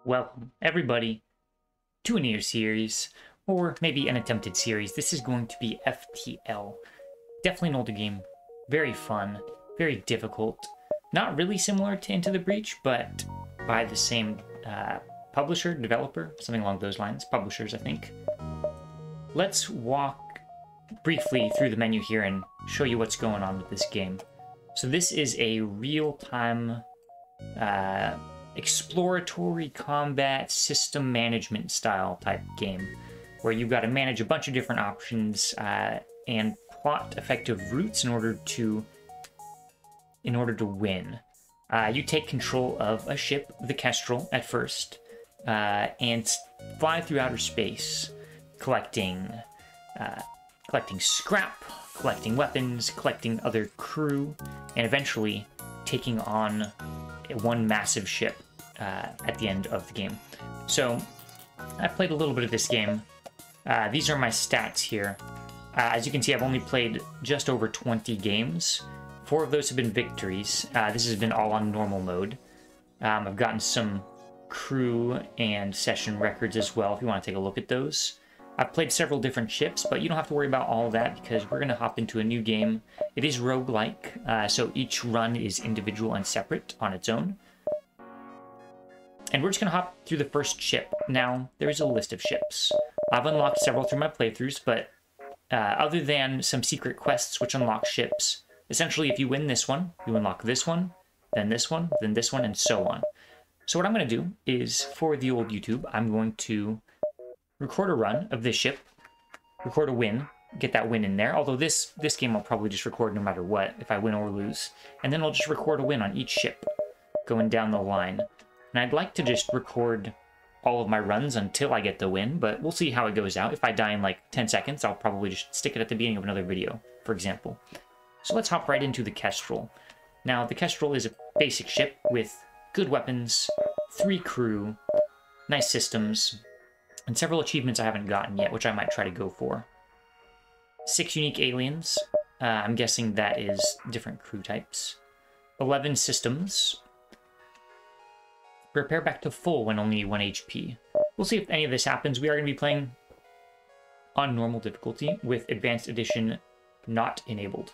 Welcome, everybody, to a new series, or maybe an attempted series. This is going to be FTL. Definitely an older game. Very fun, very difficult. Not really similar to Into the Breach, but by the same publisher, developer, something along those lines. Publishers, I think. Let's walk briefly through the menu here and show you what's going on with this game. So this is a real-time exploratory combat system management style type game where you've got to manage a bunch of different options and plot effective routes in order to win. You take control of a ship, the Kestrel, at first, and fly through outer space, collecting scrap, collecting weapons, collecting other crew, and eventually taking on one massive ship at the end of the game. So I've played a little bit of this game. These are my stats here. As you can see, I've only played just over 20 games. 4 of those have been victories. This has been all on normal mode. I've gotten some crew and session records as well, if you want to take a look at those. I've played several different ships, but you don't have to worry about all of that because we're going to hop into a new game. It is roguelike, so each run is individual and separate on its own. And we're just going to hop through the first ship. Now, there is a list of ships. I've unlocked several through my playthroughs, but other than some secret quests which unlock ships, essentially if you win this one, you unlock this one, then this one, then this one, and so on. So what I'm going to do is, for the old YouTube, I'm going to record a run of this ship, record a win, get that win in there, although this game I'll probably just record no matter what, if I win or lose, and then I'll just record a win on each ship, going down the line. And I'd like to just record all of my runs until I get the win, but we'll see how it goes out. If I die in like 10 seconds, I'll probably just stick it at the beginning of another video, for example. So let's hop right into the Kestrel. Now, the Kestrel is a basic ship with good weapons, 3 crew, nice systems, and several achievements I haven't gotten yet, which I might try to go for. 6 unique aliens. I'm guessing that is different crew types. 11 systems. Repair back to full when only 1 HP. We'll see if any of this happens. We are going to be playing on normal difficulty with Advanced Edition not enabled.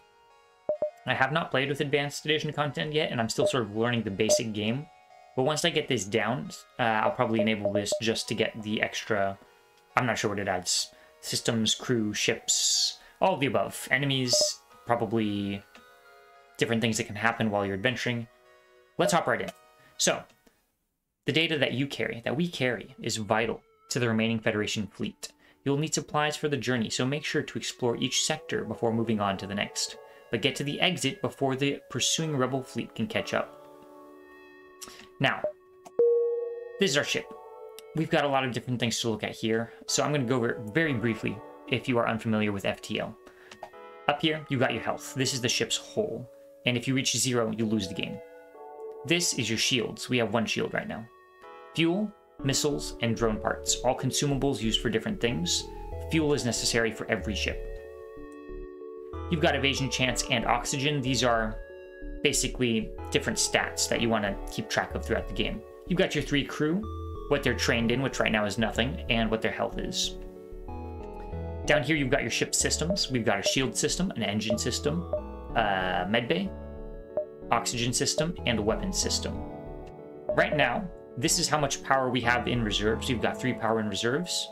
I have not played with Advanced Edition content yet, and I'm still sort of learning the basic game. But once I get this down, I'll probably enable this just to get the extra, I'm not sure what it adds. Systems, crew, ships, all of the above. Enemies, probably different things that can happen while you're adventuring. Let's hop right in. So, the data that we carry, is vital to the remaining Federation fleet. You'll need supplies for the journey, so make sure to explore each sector before moving on to the next. But get to the exit before the pursuing Rebel fleet can catch up. Now, this is our ship. We've got a lot of different things to look at here, so I'm going to go over it very briefly if you are unfamiliar with FTL. Up here, you've got your health. This is the ship's hull, and if you reach 0, you lose the game. This is your shields. We have 1 shield right now. Fuel, missiles, and drone parts, all consumables used for different things. Fuel is necessary for every ship. You've got evasion chance and oxygen. These are basically different stats that you want to keep track of throughout the game. You've got your 3 crew, what they're trained in, which right now is nothing, and what their health is. Down here you've got your ship systems. We've got a shield system, an engine system, a medbay, oxygen system, and a weapon system. Right now, this is how much power we have in reserves. We've got 3 power in reserves,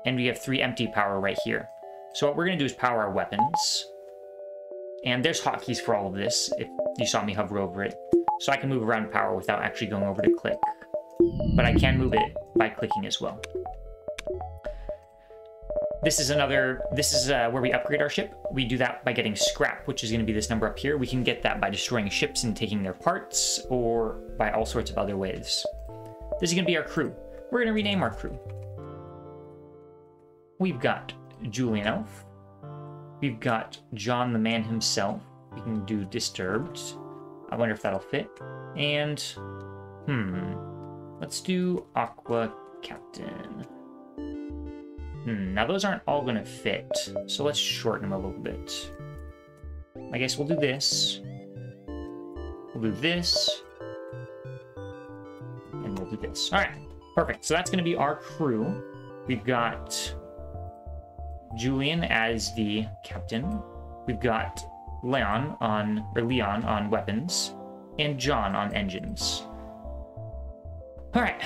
and we have 3 empty power right here. So what we're going to do is power our weapons. And there's hotkeys for all of this, if you saw me hover over it. So I can move around power without actually going over to click. But I can move it by clicking as well. This is where we upgrade our ship. We do that by getting scrap, which is going to be this number up here. We can get that by destroying ships and taking their parts, or by all sorts of other ways. This is going to be our crew. We're going to rename our crew. We've got Julian Elf. We've got John the Man himself. We can do Disturbed. I wonder if that'll fit. And, let's do Aqua Captain. Now those aren't all going to fit, so let's shorten them a little bit. I guess we'll do this. We'll do this. And we'll do this. Alright, Perfect. So that's going to be our crew. We've got Julian as the captain. We've got Leon on weapons, and John on engines. All right.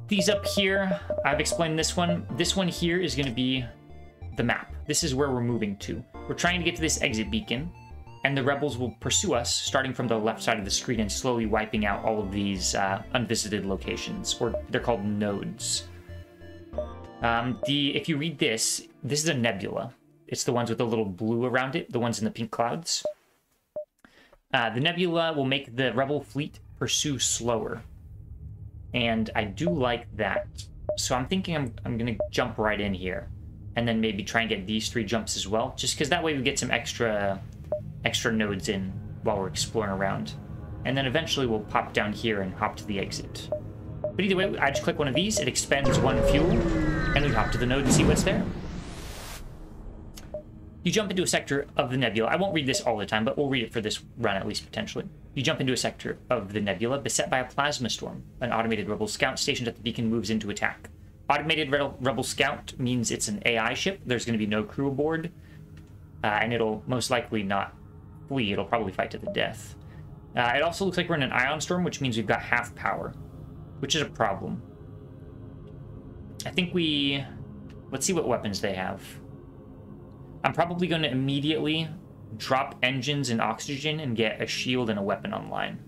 These up here, I've explained this one. This one here is going to be the map. This is where we're moving to. We're trying to get to this exit beacon, and the rebels will pursue us, starting from the left side of the screen and slowly wiping out all of these unvisited locations, or they're called nodes. If you read this is a nebula. It's the ones with the little blue around it, the ones in the pink clouds. The nebula will make the rebel fleet pursue slower. And I do like that. So I'm thinking I'm going to jump right in here. And then maybe try and get these 3 jumps as well. Just because that way we get some extra nodes in while we're exploring around. And then eventually we'll pop down here and hop to the exit. But either way, I just click one of these, it expends 1 fuel, and we hop to the node and see what's there. You jump into a sector of the nebula. I won't read this all the time, but we'll read it for this run at least potentially. You jump into a sector of the nebula beset by a plasma storm. An automated rebel scout stationed at the beacon moves into attack. Automated rebel scout means it's an AI ship. There's going to be no crew aboard, and it'll most likely not flee. It'll probably fight to the death. It also looks like we're in an ion storm, which means we've got half power, which is a problem. I think let's see what weapons they have. I'm probably going to immediately drop engines and oxygen and get a shield and a weapon online.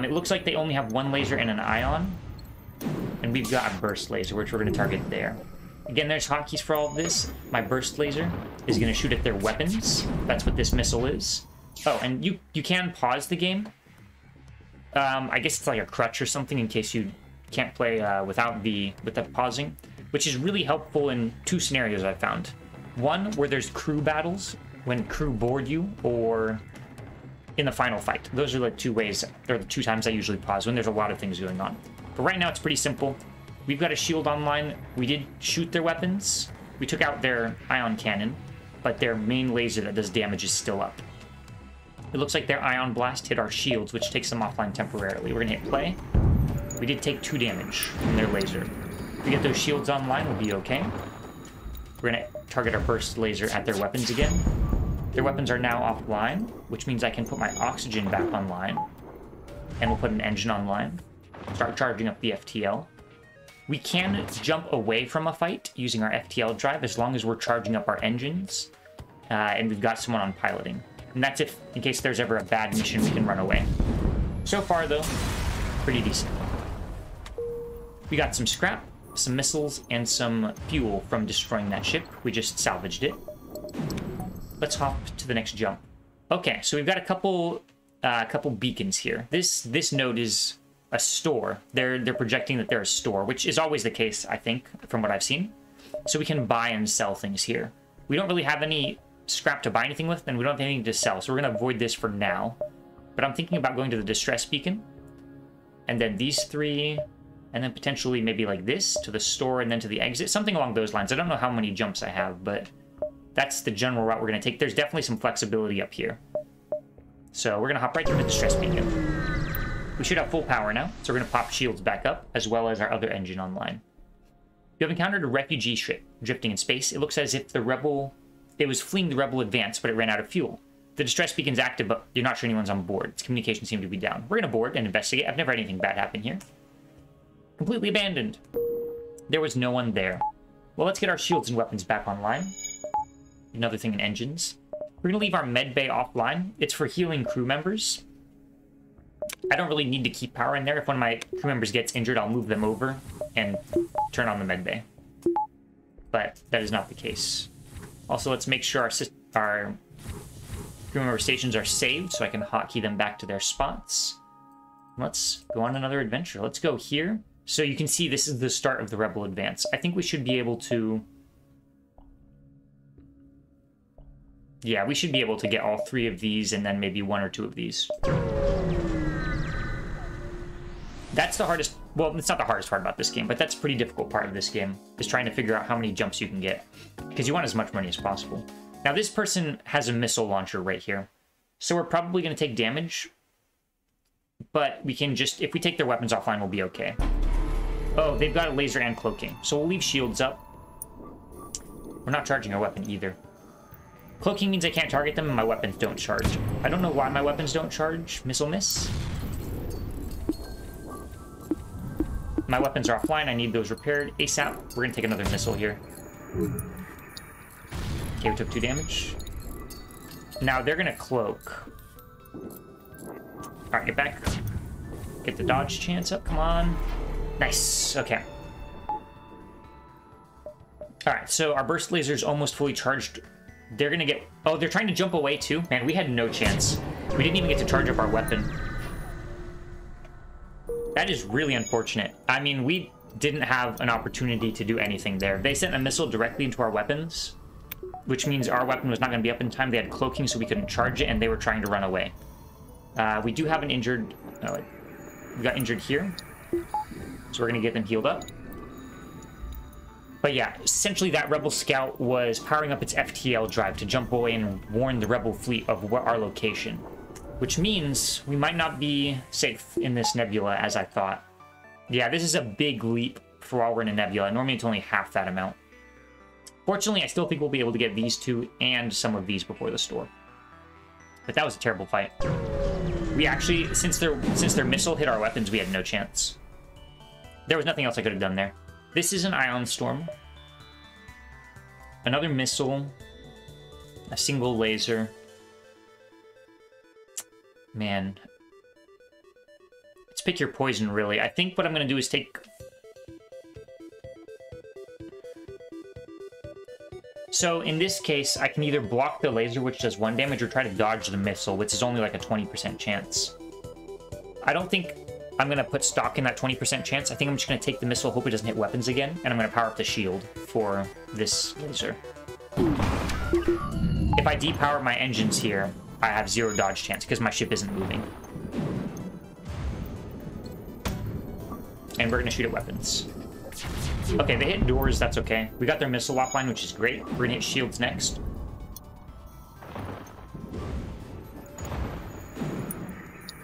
It looks like they only have 1 laser and an ion. And we've got a burst laser, which we're going to target there. Again, there's hotkeys for all of this. My burst laser is going to shoot at their weapons. That's what this missile is. Oh, and you can pause the game. I guess it's like a crutch or something in case you can't play without the pausing, which is really helpful in 2 scenarios I've found. One, where there's crew battles, when crew board you, or in the final fight. Those are the 2 ways, or the 2 times I usually pause, when there's a lot of things going on. But right now it's pretty simple. We've got a shield online. We did shoot their weapons. We took out their ion cannon, but their main laser that does damage is still up. It looks like their ion blast hit our shields, which takes them offline temporarily. We're gonna hit play. We did take 2 damage from their laser. If we get those shields online, we'll be okay. We're gonna target our burst laser at their weapons again. Their weapons are now offline, which means I can put my oxygen back online. And we'll put an engine online. Start charging up the FTL. We can jump away from a fight using our FTL drive as long as we're charging up our engines. And we've got someone on piloting. And that's if, in case there's ever a bad mission, we can run away. So far, though, pretty decent. We got some scrap, some missiles, and some fuel from destroying that ship. We just salvaged it. Let's hop to the next jump. Okay, so we've got a couple beacons here. This node is a store. They're projecting that they're a store, which is always the case, I think, from what I've seen. So we can buy and sell things here. We don't really have any scrap to buy anything with, and we don't have anything to sell, so we're going to avoid this for now. But I'm thinking about going to the distress beacon, and then these 3, and then potentially maybe like this, to the store and then to the exit, something along those lines. I don't know how many jumps I have, but that's the general route we're going to take. There's definitely some flexibility up here. So we're going to hop right through the distress beacon. We should have full power now, so we're going to pop shields back up, as well as our other engine online. You have encountered a refugee ship drifting in space. It looks as if it was fleeing the rebel advance, but it ran out of fuel. The distress beacon's active, but you're not sure anyone's on board. Its communications seem to be down. We're going to board and investigate. I've never had anything bad happen here. Completely abandoned. There was no one there. Well, let's get our shields and weapons back online. Another thing in engines. We're going to leave our med bay offline. It's for healing crew members. I don't really need to keep power in there. If one of my crew members gets injured, I'll move them over and turn on the med bay. But that is not the case. Also, let's make sure our crew member stations are saved so I can hotkey them back to their spots. Let's go on another adventure. Let's go here. So you can see this is the start of the rebel advance. I think we should be able to... Yeah, we should be able to get all 3 of these and then maybe 1 or 2 of these. That's the hardest... Well, it's not the hardest part about this game, but that's a pretty difficult part of this game, is trying to figure out how many jumps you can get. Because you want as much money as possible. Now, this person has a missile launcher right here. So we're probably going to take damage. But we can just... If we take their weapons offline, we'll be okay. Oh, they've got a laser and cloaking. So we'll leave shields up. We're not charging our weapon either. Cloaking means I can't target them and my weapons don't charge. I don't know why my weapons don't charge. Missile miss. My weapons are offline. I need those repaired ASAP. We're going to take another missile here. Okay, we took 2 damage. Now they're going to cloak. Alright, get back. Get the dodge chance up. Come on. Nice. Okay. Alright, so our burst laser's almost fully charged. They're going to get... Oh, they're trying to jump away too? Man, we had no chance. We didn't even get to charge up our weapon. That is really unfortunate. I mean, we didn't have an opportunity to do anything there. They sent a missile directly into our weapons, which means our weapon was not going to be up in time. They had cloaking, so we couldn't charge it, and they were trying to run away. We do have an injured... we got injured here, so we're going to get them healed up. But yeah, essentially that Rebel Scout was powering up its FTL drive to jump away and warn the Rebel fleet of our location. Which means we might not be safe in this nebula as I thought. Yeah, this is a big leap for while we're in a nebula. Normally it's only half that amount. Fortunately, I still think we'll be able to get these 2 and some of these before the store. But that was a terrible fight. We actually, since their missile hit our weapons, we had no chance. There was nothing else I could have done there. This is an ion storm. Another missile. A single laser. Man. Let's pick your poison, really. I think what I'm going to do is take... So, in this case, I can either block the laser, which does 1 damage, or try to dodge the missile, which is only like a 20% chance. I don't think I'm going to put stock in that 20% chance. I think I'm just going to take the missile, hope it doesn't hit weapons again, and I'm going to power up the shield for this laser. If I depower my engines here, I have 0 dodge chance because my ship isn't moving. And we're going to shoot at weapons. Okay, they hit doors, that's okay. We got their missile offline, which is great. We're going to hit shields next.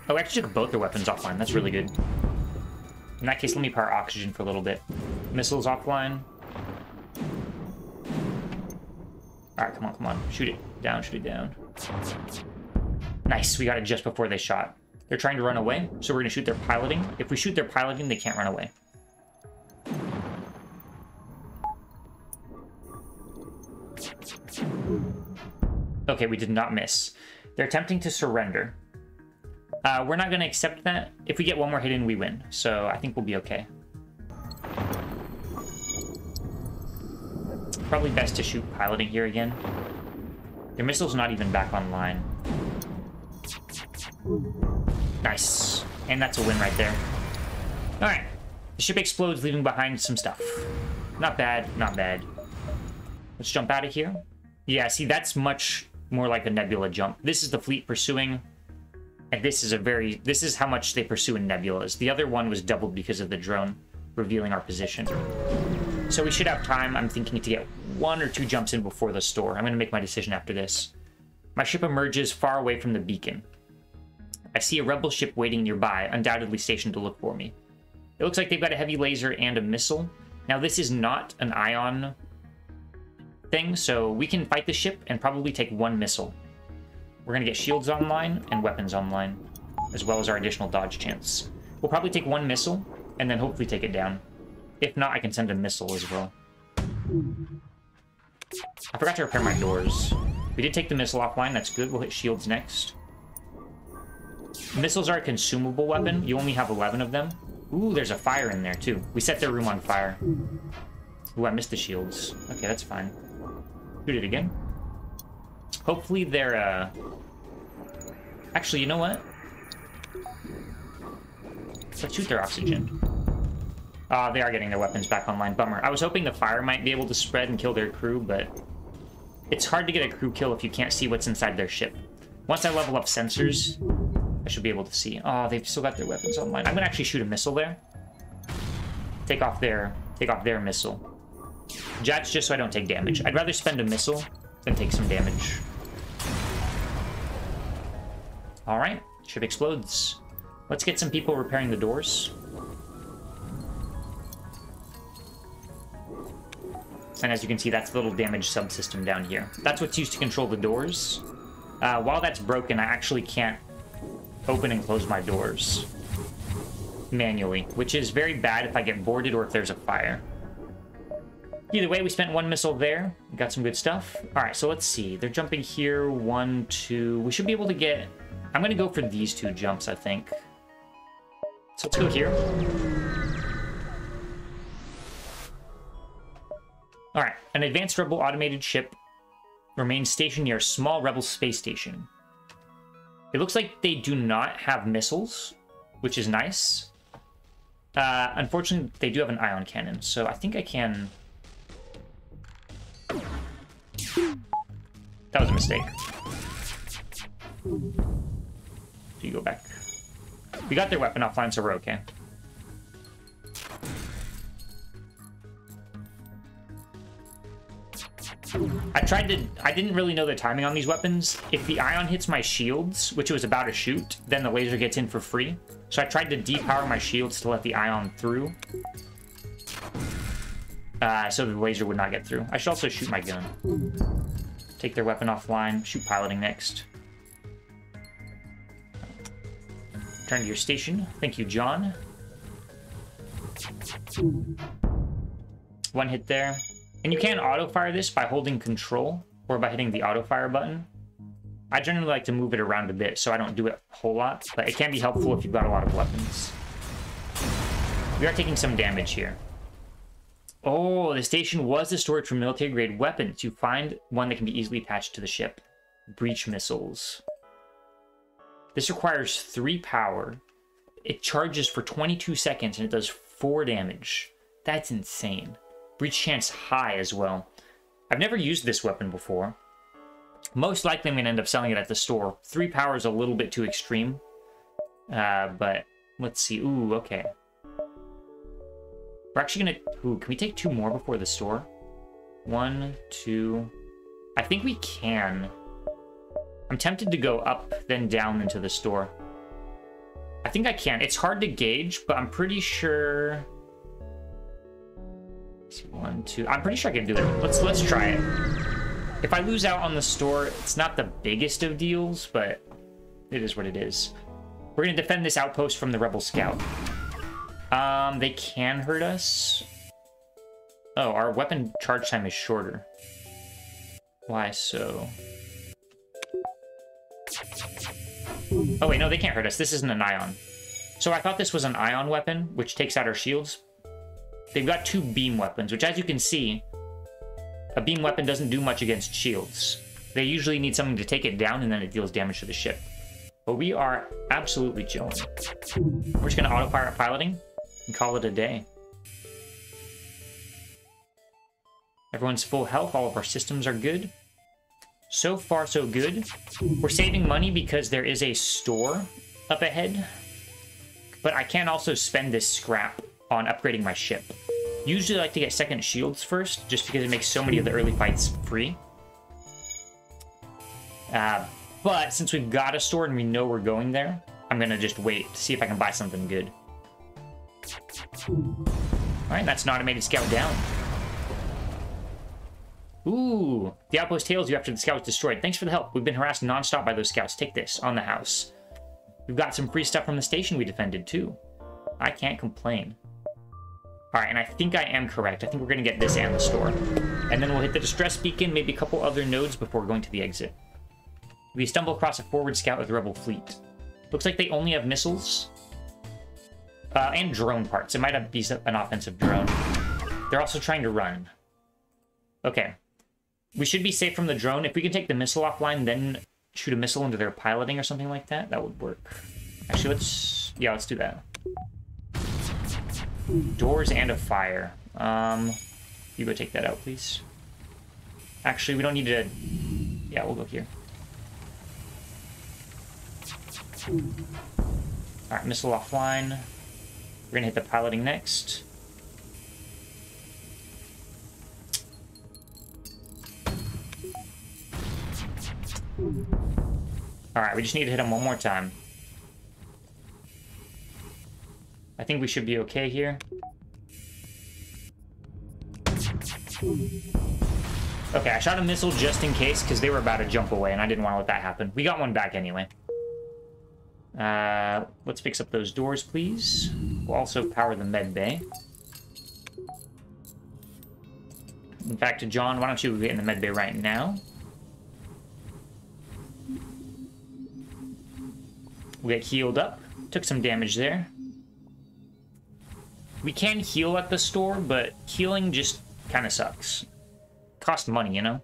Oh, we actually took both their weapons offline. That's really good. In that case, let me power oxygen for a little bit. Missiles offline. Alright, come on, come on. Shoot it down, shoot it down. Nice, we got it just before they shot. They're trying to run away, so we're going to shoot their piloting. If we shoot their piloting, they can't run away. Okay, we did not miss. They're attempting to surrender. We're not going to accept that. If we get 1 more hit in, we win. So I think we'll be okay. Probably best to shoot piloting here again. Their missile's not even back online. Nice. And that's a win right there. Alright. The ship explodes, leaving behind some stuff. Not bad, not bad. Let's jump out of here. Yeah, see, that's much more like a nebula jump. This is the fleet pursuing, and this is how much they pursue in nebulas. The other one was doubled because of the drone revealing our position. So we should have time, I'm thinking, to get 1 or 2 jumps in before the store. I'm going to make my decision after this. My ship emerges far away from the beacon. I see a rebel ship waiting nearby, undoubtedly stationed to look for me. It looks like they've got a heavy laser and a missile. Now, this is not an ion thing, so we can fight the ship and probably take 1 missile. We're going to get shields online and weapons online, as well as our additional dodge chance. We'll probably take 1 missile, and then hopefully take it down. If not, I can send a missile as well. I forgot to repair my doors. We did take the missile offline, that's good. We'll hit shields next. Missiles are a consumable weapon. You only have 11 of them. Ooh, there's a fire in there, too. We set their room on fire. Ooh, I missed the shields. Okay, that's fine. Shoot it again. Hopefully they're, Actually, you know what? Let's shoot their oxygen. They are getting their weapons back online. Bummer. I was hoping the fire might be able to spread and kill their crew, but it's hard to get a crew kill if you can't see what's inside their ship. Once I level up sensors, I should be able to see. Oh, they've still got their weapons online. I'm gonna actually shoot a missile there. Take off their missile. Jets, just so I don't take damage. I'd rather spend a missile than take some damage. All right, ship explodes. Let's get some people repairing the doors. And as you can see, that's the little damaged subsystem down here. That's what's used to control the doors. While that's broken, I actually can't open and close my doors manually, which is very bad if I get boarded or if there's a fire. Either way, we spent 1 missile there. Got some good stuff. All right, so let's see. They're jumping here. 1, 2. We should be able to get... I'm going to go for these 2 jumps, I think. So let's go here. All right, an advanced rebel automated ship remains stationed near a small rebel space station. It looks like they do not have missiles, which is nice. Unfortunately, they do have an ion cannon, so I think I can... That was a mistake. So you go back. We got their weapon offline, so we're okay. I didn't really know the timing on these weapons. If the ion hits my shields, which it was about to shoot, then the laser gets in for free. So I tried to depower my shields to let the ion through. So the laser would not get through. I should also shoot my gun. Take their weapon offline. Shoot piloting next. Turn to your station. Thank you, John. 1 hit there. And you can auto-fire this by holding control or by hitting the auto-fire button. I generally like to move it around a bit so I don't do it a whole lot, but it can be helpful if you've got a lot of weapons. We are taking some damage here. Oh, the station was the storage for military-grade weapons. You find one that can be easily attached to the ship. Breach missiles. This requires 3 power. It charges for 22 seconds and it does 4 damage. That's insane. Breach chance high as well. I've never used this weapon before. Most likely I'm going to end up selling it at the store. 3 power is a little bit too extreme. But let's see. Ooh, okay. We're actually going to... Ooh, can we take 2 more before the store? 1, 2... I think we can. I'm tempted to go up, then down into the store. I think I can. It's hard to gauge, but I'm pretty sure... 1, 2... I'm pretty sure I can do it. Let's try it. If I lose out on the store, it's not the biggest of deals, but it is what it is. We're going to defend this outpost from the Rebel Scout. They can hurt us. Oh, our weapon charge time is shorter. Why so? Oh wait, no, they can't hurt us. This isn't an ion. So I thought this was an ion weapon, which takes out our shields. They've got 2 beam weapons, which as you can see, a beam weapon doesn't do much against shields. They usually need something to take it down, and then it deals damage to the ship. But we are absolutely chilling. We're just going to auto-fire at piloting and call it a day. Everyone's full health. All of our systems are good. So far, so good. We're saving money because there is a store up ahead. But I can also spend this scrap on upgrading my ship. Usually I like to get second shields first, just because it makes so many of the early fights free. But since we've got a store and we know we're going there, I'm going to just wait to see if I can buy something good. Alright, that's an automated scout down. Ooh, the outpost hails you after the scout was destroyed. Thanks for the help. We've been harassed non-stop by those scouts. Take this, on the house. We've got some free stuff from the station we defended, too. I can't complain. Alright, and I think I am correct. I think we're going to get this and the store. And then we'll hit the distress beacon, maybe a couple other nodes before going to the exit. We stumble across a forward scout with the Rebel fleet. Looks like they only have missiles. And drone parts. It might be an offensive drone. They're also trying to run. Okay. We should be safe from the drone. If we can take the missile offline, then shoot a missile into their piloting or something like that, that would work. Actually, let's do that. Doors and a fire. You go take that out, please. Actually, we don't need to... Yeah, we'll go here. Alright, missile offline. We're gonna hit the piloting next. Alright, we just need to hit him one more time. I think we should be okay here. Okay, I shot a missile just in case, because they were about to jump away, and I didn't want to let that happen. We got one back anyway. Let's fix up those doors, please. We'll also power the med bay. In fact, John, why don't you get in the med bay right now? We'll get healed up. Took some damage there. We can heal at the store, but healing just kind of sucks. Cost money, you know?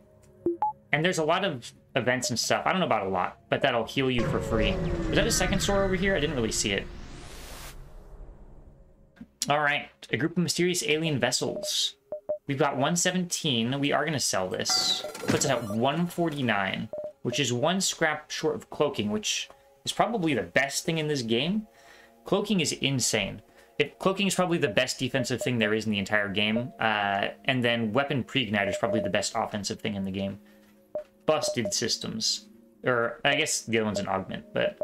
And there's a lot of events and stuff. I don't know about a lot, but that'll heal you for free. Is that a second store over here? I didn't really see it. Alright, a group of mysterious alien vessels. We've got 117. We are going to sell this. Puts us at 149, which is one scrap short of cloaking, which is probably the best thing in this game. Cloaking is insane. Cloaking is probably the best defensive thing there is in the entire game. And then weapon pre-igniter is probably the best offensive thing in the game. Busted systems. Or, I guess the other one's an augment, but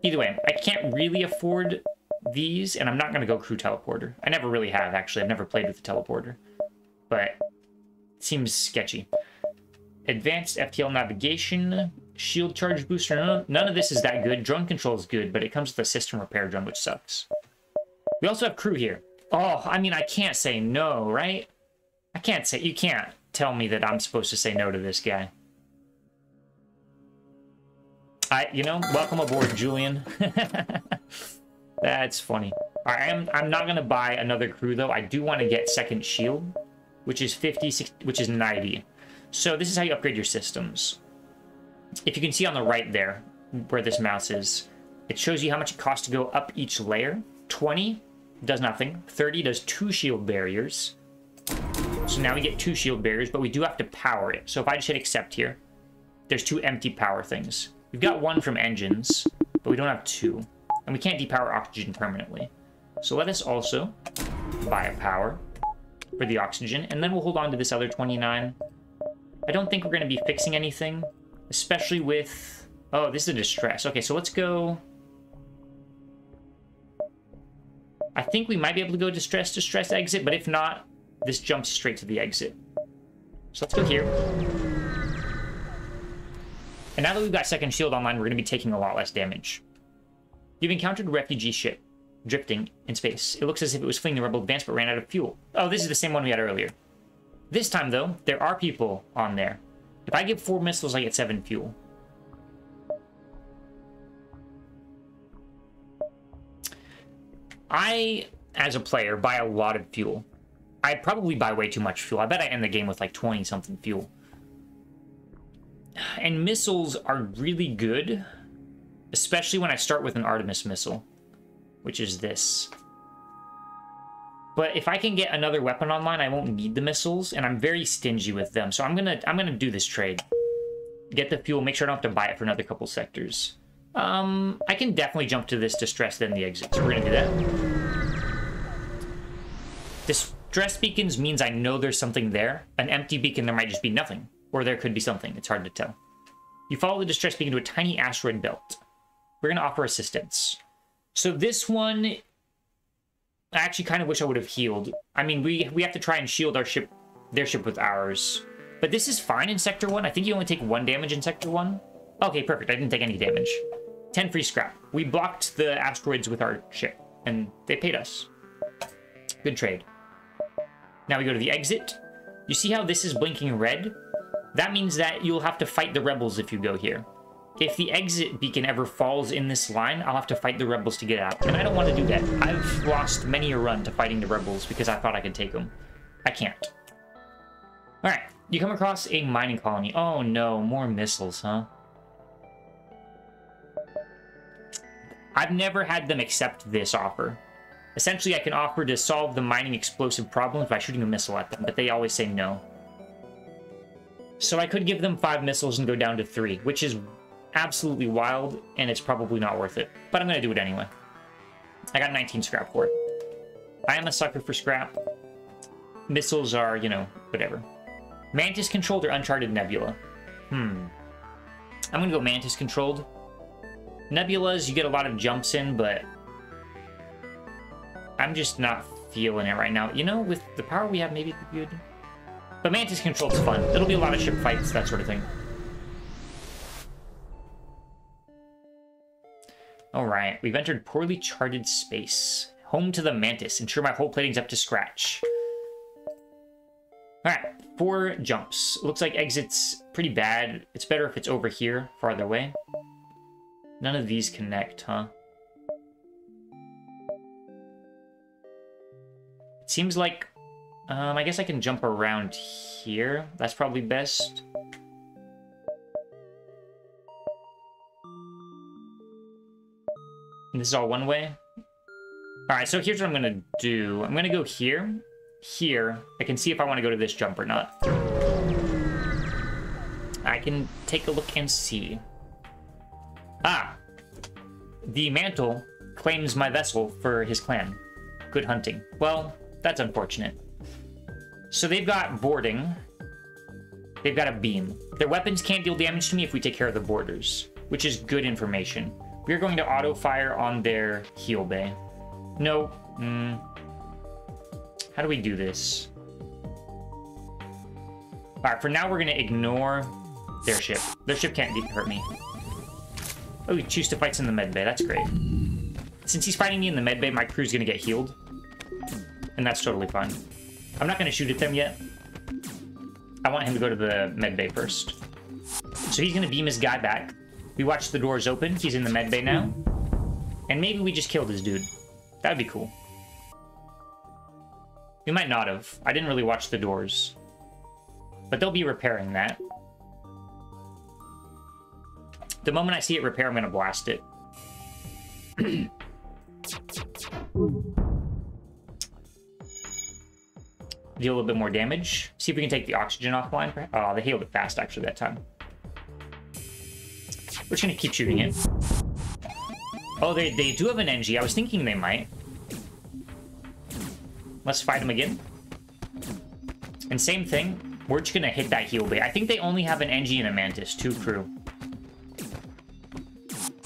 either way, I can't really afford these, and I'm not going to go crew teleporter. I never really have, actually. I've never played with the teleporter. But it seems sketchy. Advanced FTL navigation, shield charge booster. None of this is that good. Drone control is good, but it comes with a system repair drone, which sucks. We also have crew here. Oh, I mean, I can't say no, right? I can't say... You can't tell me that I'm supposed to say no to this guy. You know, welcome aboard, Julian. That's funny. All right, I'm not going to buy another crew, though. I do want to get second shield, which is 50, 60, which is 90. So this is how you upgrade your systems. If you can see on the right there, where this mouse is, it shows you how much it costs to go up each layer. 20 does nothing. 30 does 2 shield barriers. So now we get 2 shield barriers, but we do have to power it. So if I just hit accept here, there's 2 empty power things. We've got 1 from engines, but we don't have 2. And we can't depower oxygen permanently. So let us also buy a power for the oxygen, and then we'll hold on to this other 29. I don't think we're going to be fixing anything, especially with... Oh, this is a distress. Okay, so let's go... I think we might be able to go distress, exit, but if not, this jumps straight to the exit. So let's go here. And now that we've got second shield online, we're going to be taking a lot less damage. You've encountered a refugee ship drifting in space. It looks as if it was fleeing the rebel advance but ran out of fuel. Oh, this is the same one we had earlier. This time, though, there are people on there. If I give 4 missiles, I get 7 fuel. I, as a player, buy a lot of fuel. I probably buy way too much fuel. I bet I end the game with like 20-something fuel. And missiles are really good, especially when I start with an Artemis missile, which is this. But if I can get another weapon online, I won't need the missiles, and I'm very stingy with them. So I'm gonna do this trade. Get the fuel, make sure I don't have to buy it for another couple sectors. I can definitely jump to this distress, then the exit. So we're gonna do that. Distress beacons means I know there's something there. An empty beacon, there might just be nothing. Or there could be something. It's hard to tell. You follow the distress beacon to a tiny asteroid belt. We're gonna offer assistance. So this one, I actually kind of wish I would have healed. I mean, we have to try and shield our ship, their ship with ours. But this is fine in Sector 1. I think you only take 1 damage in Sector 1. Okay, perfect. I didn't take any damage. 10 free scrap. We blocked the asteroids with our ship, and they paid us. Good trade. Now we go to the exit. You see how this is blinking red? That means that you'll have to fight the rebels if you go here. If the exit beacon ever falls in this line, I'll have to fight the rebels to get out. And I don't want to do that. I've lost many a run to fighting the rebels because I thought I could take them. I can't. Alright, you come across a mining colony. Oh no, more missiles, huh? I've never had them accept this offer. Essentially, I can offer to solve the mining explosive problems by shooting a missile at them, but they always say no. So I could give them 5 missiles and go down to 3, which is absolutely wild, and it's probably not worth it. But I'm going to do it anyway. I got 19 scrap for it. I am a sucker for scrap. Missiles are, you know, whatever. Mantis-controlled or Uncharted Nebula? I'm going to go Mantis-controlled. Nebulas, you get a lot of jumps in, but I'm just not feeling it right now. You know, with the power we have, maybe it'd be good. But Mantis control's fun. It'll be a lot of ship fights, that sort of thing. Alright, we've entered poorly charted space. Home to the Mantis. Ensure my whole plating's up to scratch. Alright, 4 jumps. Looks like exit's pretty bad. It's better if it's over here, farther away. None of these connect, huh? It seems like... I guess I can jump around here. That's probably best. And this is all one way. Alright, so here's what I'm gonna do. I'm gonna go here. Here. I can see if I want to go to this jump or not. I can take a look and see. Ah! The mantle claims my vessel for his clan. Good hunting. Well, that's unfortunate. So they've got boarding. They've got a beam. Their weapons can't deal damage to me if we take care of the boarders, which is good information. We're going to auto-fire on their heal bay. No. How do we do this? Alright, for now we're going to ignore their ship. Their ship can't hurt me. Oh, he chooses to fight in the med bay. That's great. Since he's fighting me in the med bay, my crew's going to get healed. And that's totally fine. I'm not going to shoot at them yet. I want him to go to the med bay first. So he's going to beam his guy back. We watch the doors open. He's in the med bay now. And maybe we just killed his dude. That'd be cool. We might not have. I didn't really watch the doors. But they'll be repairing that. The moment I see it repair, I'm going to blast it. Deal a little bit more damage. See if we can take the oxygen offline. Oh, they healed it fast, actually, that time. We're just going to keep shooting it. Oh, they do have an Engi. I was thinking they might. Let's fight them again. And same thing. We're just going to hit that heal bay. I think they only have an Engi and a Mantis. 2 crew.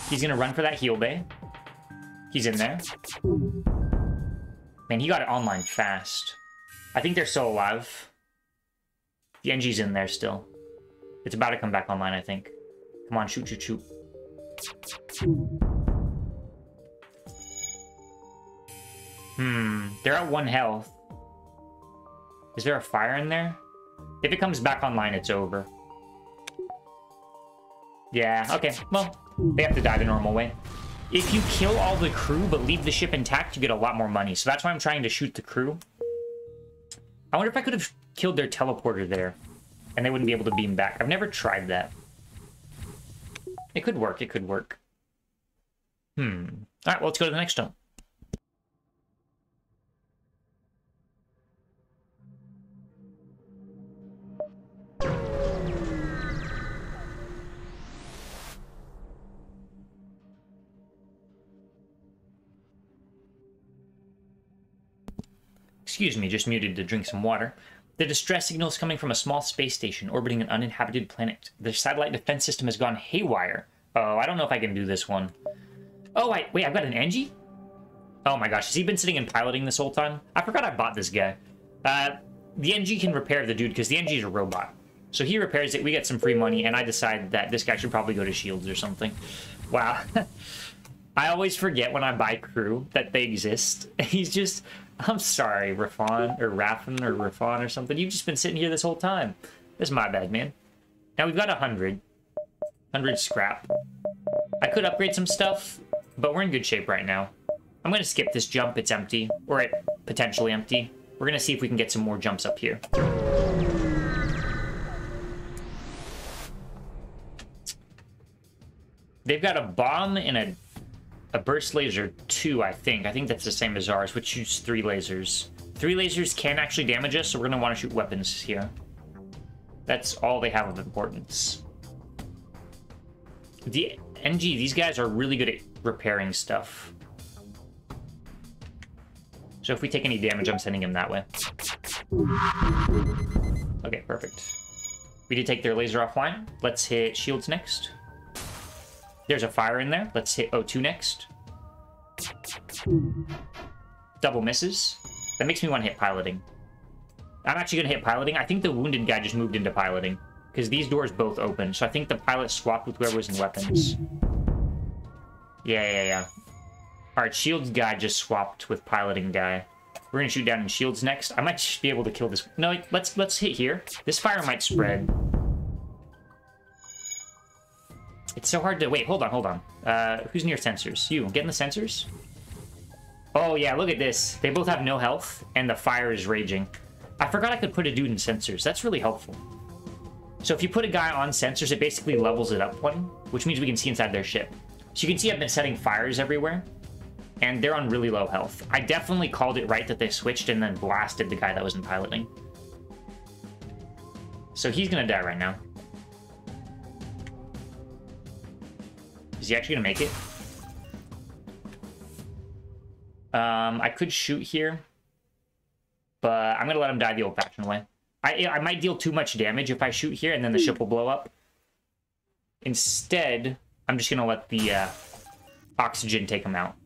He's going to run for that heal bay. He's in there. Man, he got it online fast. I think they're still alive. The Engi's in there still. It's about to come back online, I think. Come on, shoot, shoot, shoot. They're at 1 health. Is there a fire in there? If it comes back online, it's over. Yeah, okay. Well, they have to die the normal way. If you kill all the crew but leave the ship intact, you get a lot more money. So that's why I'm trying to shoot the crew. I wonder if I could have killed their teleporter there and they wouldn't be able to beam back. I've never tried that. It could work. It could work. All right, well, let's go to the next jump. Excuse me, just muted to drink some water. The distress signal is coming from a small space station orbiting an uninhabited planet. The satellite defense system has gone haywire. Oh, I don't know if I can do this one. Oh, wait, I've got an Engi? Oh my gosh, has he been sitting and piloting this whole time? I forgot I bought this guy. The Engi can repair the dude because the Engi is a robot. So he repairs it, we get some free money, and I decide that this guy should probably go to Shields or something. Wow. I always forget when I buy crew that they exist. He's just... I'm sorry, Rafan, or Raffin, or Rafan, or something. You've just been sitting here this whole time. This is my bad, man. Now we've got 100. 100 scrap. I could upgrade some stuff, but we're in good shape right now. I'm going to skip this jump. It's empty. Or it's potentially empty. We're going to see if we can get some more jumps up here. They've got a bomb and a burst laser 2, I think. I think that's the same as ours, which shoots 3 lasers. 3 lasers can actually damage us, so we're going to want to shoot weapons here. That's all they have of importance. The Engi, these guys are really good at repairing stuff. So if we take any damage, I'm sending him that way. Okay, perfect. We did take their laser offline. Let's hit shields next. There's a fire in there. Let's hit O2 next. Double misses. That makes me want to hit piloting. I'm actually going to hit piloting. I think the wounded guy just moved into piloting, because these doors both open. So I think the pilot swapped with whoever was in weapons. Yeah. Alright, shields guy just swapped with piloting guy. We're going to shoot down in shields next. I might just be able to kill this. No, let's hit here. This fire might spread. It's so hard to... Wait, hold on. Who's near sensors? You. Get in the sensors? Oh, yeah, look at this. They both have no health, and the fire is raging. I forgot I could put a dude in sensors. That's really helpful. So if you put a guy on sensors, it basically levels it up one, which means we can see inside their ship. So you can see I've been setting fires everywhere, and they're on really low health. I definitely called it right that they switched and then blasted the guy that was in piloting. So he's going to die right now. Is he actually going to make it? I could shoot here, but I'm going to let him die the old-fashioned way. I might deal too much damage if I shoot here, and then the ship will blow up. Instead, I'm just going to let the oxygen take him out.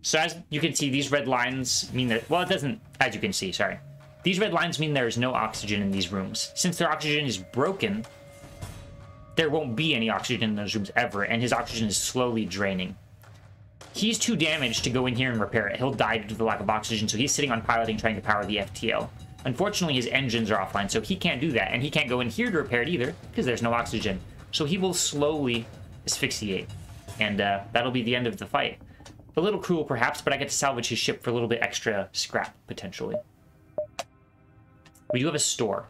So as you can see, these red lines mean that... Well, it doesn't... As you can see, sorry. These red lines mean there is no oxygen in these rooms. Since their oxygen is broken, there won't be any oxygen in those rooms ever, and his oxygen is slowly draining. He's too damaged to go in here and repair it. He'll die due to the lack of oxygen, so he's sitting on piloting trying to power the FTL. Unfortunately, his engines are offline, so he can't do that, and he can't go in here to repair it either, because there's no oxygen. So he will slowly asphyxiate, and that'll be the end of the fight. A little cruel, perhaps, but I get to salvage his ship for a little bit extra scrap, potentially. We do have a store.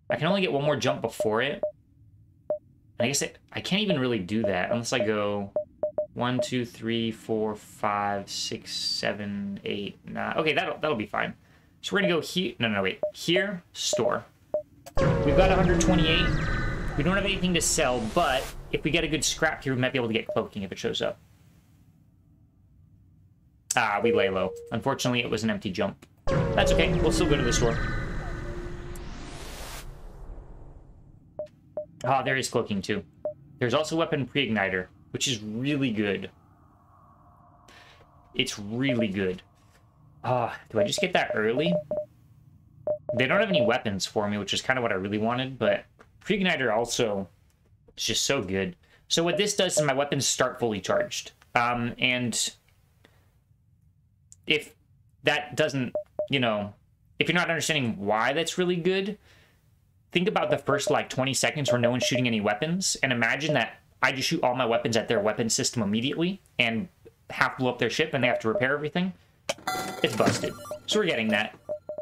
I can only get one more jump before it. And I guess I can't even really do that unless I go 1, 2, 3, 4, 5, 6, 7, 8, 9. Okay, that'll be fine. So we're gonna go here. No, wait. Here, store. We've got 128. We don't have anything to sell, but if we get a good scrap here, we might be able to get cloaking if it shows up. Ah, we lay low. Unfortunately, it was an empty jump. That's okay. We'll still go to the store. Ah, there is cloaking too. There's also weapon pre-igniter, which is really good. It's really good. Ah, do I just get that early? They don't have any weapons for me, which is kind of what I really wanted, but pre-igniter also is just so good. So what this does is my weapons start fully charged. And if that doesn't, you know, if you're not understanding why that's really good, think about the first, like, 20 seconds where no one's shooting any weapons, and imagine that I just shoot all my weapons at their weapon system immediately, and half blow up their ship, and they have to repair everything. It's busted. So we're getting that.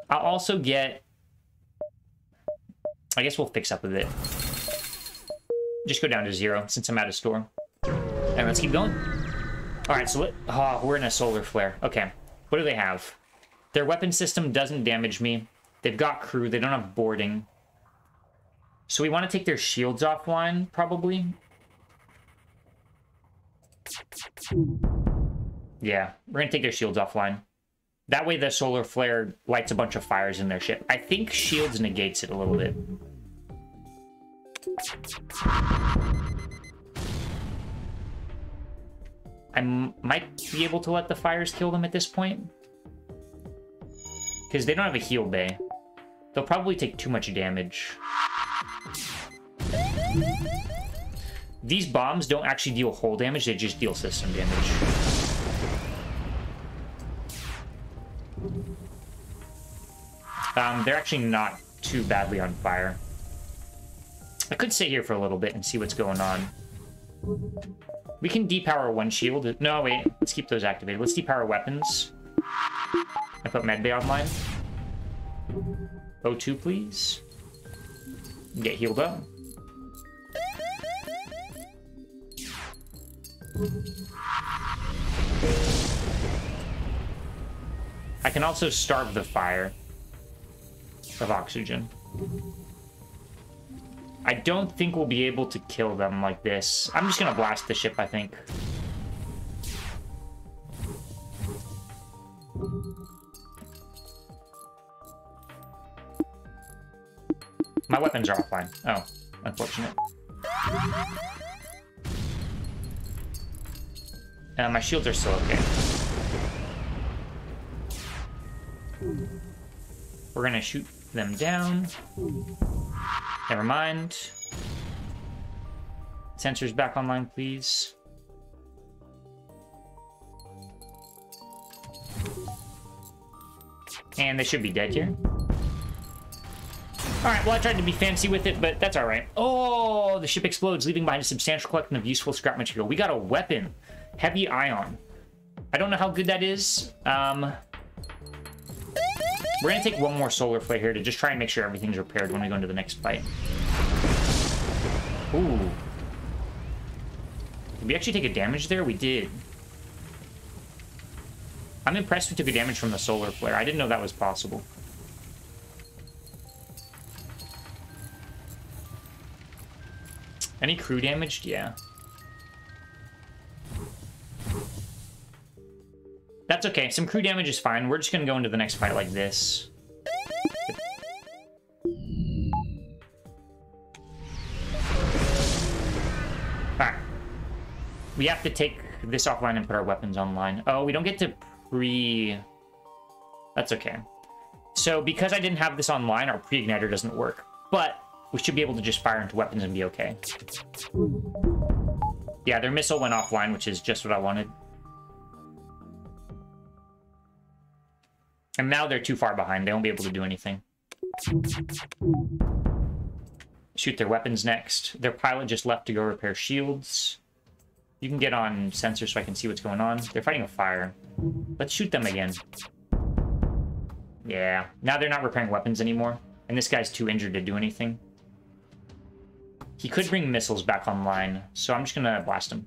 I'll also get... I guess we'll fix up a bit. Just go down to 0, since I'm out of store. And let's keep going. Alright, so we're in a solar flare. Okay. What do they have? Their weapon system doesn't damage me. They've got crew. They don't have boarding. So we want to take their shields offline, probably. Yeah, we're going to take their shields offline. That way the solar flare lights a bunch of fires in their ship. I think shields negates it a little bit. I might be able to let the fires kill them at this point. Because they don't have a heal bay. They'll probably take too much damage. These bombs don't actually deal hull damage, they just deal system damage. They're actually not too badly on fire. I could sit here for a little bit and see what's going on. We can depower one shield. No, wait. Let's keep those activated. Let's depower weapons. I put medbay online. O2, please. Get healed up. I can also starve the fire of oxygen. I don't think we'll be able to kill them like this. I'm just gonna blast the ship, I think. My weapons are offline. Oh, unfortunate. My shields are still okay. We're gonna shoot them down. Never mind. Sensors back online, please. And they should be dead here. Alright, well, I tried to be fancy with it, but that's alright. Oh, the ship explodes, leaving behind a substantial collection of useful scrap material. We got a weapon. Heavy ion. I don't know how good that is. We're gonna take one more solar flare here to just try and make sure everything's repaired when we go into the next fight. Ooh. Did we actually take a damage there? We did. I'm impressed we took a damage from the solar flare. I didn't know that was possible. Any crew damaged? Yeah. That's okay. Some crew damage is fine. We're just going to go into the next fight like this. Alright. We have to take this offline and put our weapons online. Oh, we don't get to pre... That's okay. So, because I didn't have this online, our pre-igniter doesn't work. But we should be able to just fire into weapons and be okay. Yeah, their missile went offline, which is just what I wanted. And now they're too far behind. They won't be able to do anything. Shoot their weapons next. Their pilot just left to go repair shields. You can get on sensors so I can see what's going on. They're fighting a fire. Let's shoot them again. Yeah. Now they're not repairing weapons anymore. And this guy's too injured to do anything. He could bring missiles back online, so I'm just gonna blast him.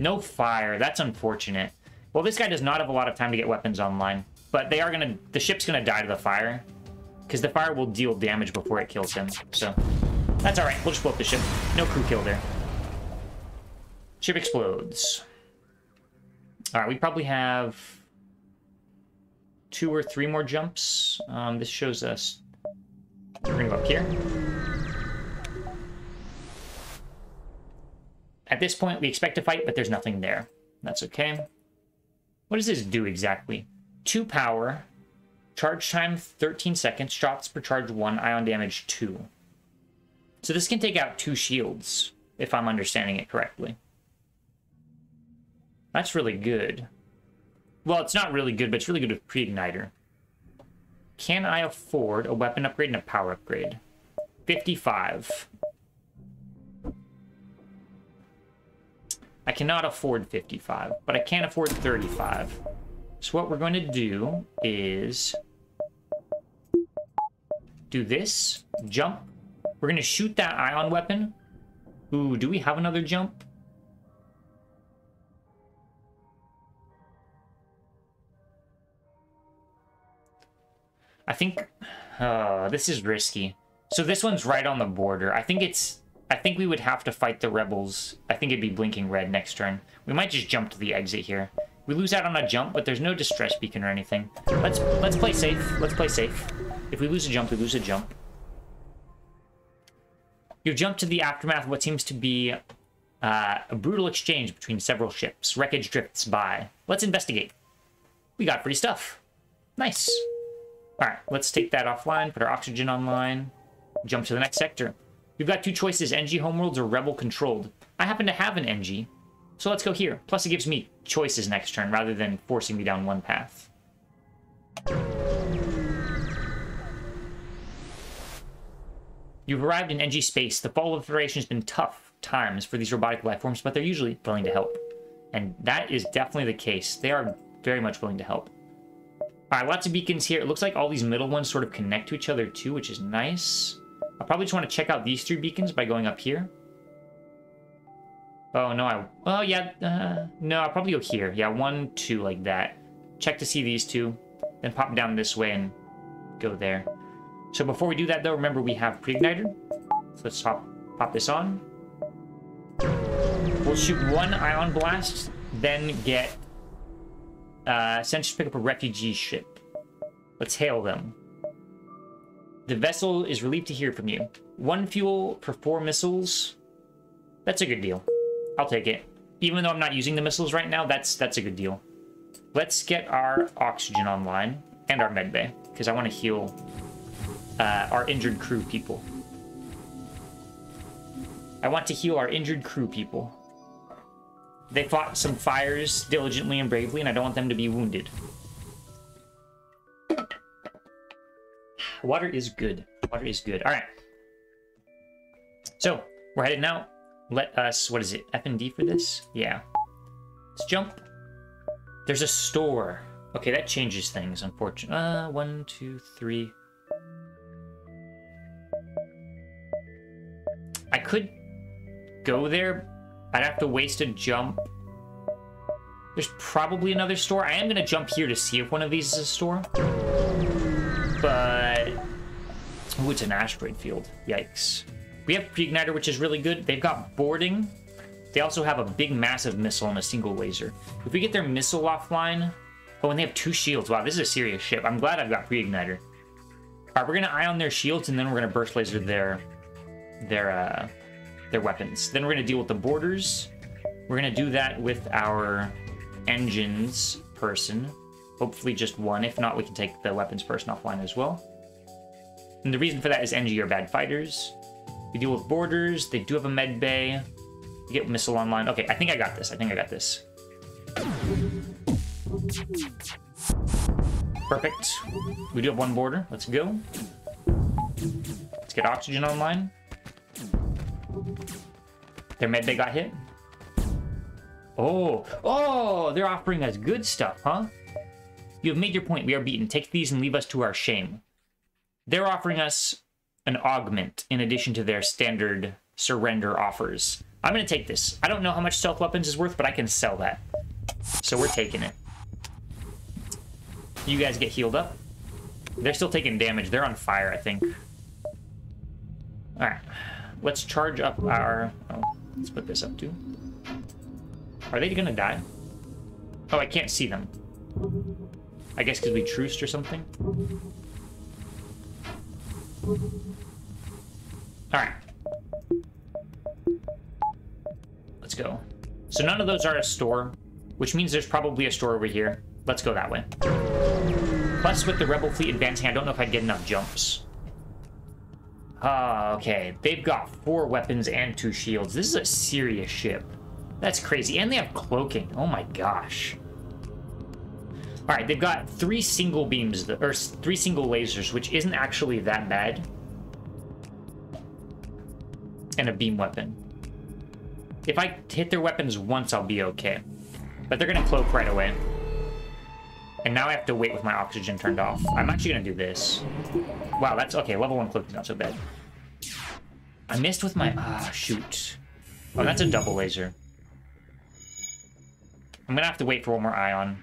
No fire. That's unfortunate. Well, this guy does not have a lot of time to get weapons online, but they are gonna... The ship's gonna die to the fire, because the fire will deal damage before it kills him, so... That's alright, we'll just blow up the ship. No crew kill there. Ship explodes. Alright, we probably have 2 or 3 more jumps. This shows us... We're gonna go up here. At this point, we expect to fight, but there's nothing there. That's okay. What does this do exactly? 2 power, charge time 13 seconds, shots per charge 1, ion damage 2. So this can take out 2 shields, if I'm understanding it correctly. That's really good. Well, it's not really good, but it's really good with pre-igniter. Can I afford a weapon upgrade and a power upgrade? 55. I cannot afford 55, but I can afford 35. So what we're going to do is do this, jump. We're going to shoot that ion weapon. Ooh, do we have another jump? I think this is risky. So this one's right on the border. I think we would have to fight the rebels. I think it'd be blinking red next turn. We might just jump to the exit here. We lose out on a jump, but there's no distress beacon or anything. Let's play safe. Let's play safe. If we lose a jump, we lose a jump. You've jumped to the aftermath of what seems to be a brutal exchange between several ships. Wreckage drifts by. Let's investigate. We got free stuff. Nice. Alright, let's take that offline, put our oxygen online, jump to the next sector. We've got 2 choices, Engi homeworlds or rebel controlled. I happen to have an Engi, so let's go here. Plus it gives me choices next turn rather than forcing me down one path. You've arrived in Engi space. The fall of the Federation has been tough times for these robotic life forms, but they're usually willing to help. And that is definitely the case. They are very much willing to help. Alright, lots of beacons here. It looks like all these middle ones sort of connect to each other too, which is nice. I probably just want to check out these 3 beacons by going up here. Oh, no, oh, yeah, no, I'll probably go here. Yeah, 1, 2, like that. Check to see these 2. Then pop down this way and go there. So before we do that, though, remember we have pre-igniter. So let's pop this on. We'll shoot 1 ion blast, then get... sensors pick up a refugee ship. Let's hail them. The vessel is relieved to hear from you. 1 fuel for 4 missiles. That's a good deal. I'll take it. Even though I'm not using the missiles right now, that's a good deal. Let's get our oxygen online and our med bay, because I want to heal our injured crew people. I want to heal our injured crew people. They fought some fires diligently and bravely, and I don't want them to be wounded. Water is good. Water is good. All right. So, we're headed now. Let us... What is it? F and D for this? Yeah. Let's jump. There's a store. Okay, that changes things, unfortunately. 1, 2, 3. I could go there. I'd have to waste a jump. There's probably another store. I am going to jump here to see if one of these is a store. But... oh, it's an asteroid field. Yikes. We have pre-igniter, which is really good. They've got boarding. They also have a big, massive missile and a single laser. If we get their missile offline... oh, and they have 2 shields. Wow, this is a serious ship. I'm glad I've got pre-igniter. All right, we're going to eye on their shields, and then we're going to burst laser their weapons. Then we're going to deal with the boarders. We're going to do that with our engines person. Hopefully just 1. If not, we can take the weapons person offline as well. And the reason for that is Engi are bad fighters. We deal with boarders. They do have a med bay. We get missile online. Okay, I think I got this. I think I got this. Perfect. We do have 1 boarder. Let's go. Let's get oxygen online. Their med bay got hit. Oh, they're offering us good stuff, huh? You have made your point. We are beaten. Take these and leave us to our shame. They're offering us an augment in addition to their standard surrender offers. I'm going to take this. I don't know how much stealth weapons is worth, but I can sell that. So we're taking it. You guys get healed up. They're still taking damage. They're on fire, I think. All right. Let's charge up our... oh, let's put this up too. Are they going to die? Oh, I can't see them. I guess because we truced or something. Alright. Let's go. So none of those are a store, which means there's probably a store over here. Let's go that way. Plus, with the Rebel fleet advancing, I don't know if I'd get enough jumps. Okay. They've got 4 weapons and 2 shields. This is a serious ship. That's crazy. And they have cloaking. Oh my gosh. Alright, they've got 3 single beams, or 3 single lasers, which isn't actually that bad. And a beam weapon. If I hit their weapons once, I'll be okay. But they're gonna cloak right away. And now I have to wait with my oxygen turned off. I'm actually gonna do this. Wow, that's okay. Level 1 cloak is not so bad. I missed with my... ah, shoot. Oh, that's a double laser. I'm gonna have to wait for 1 more ion.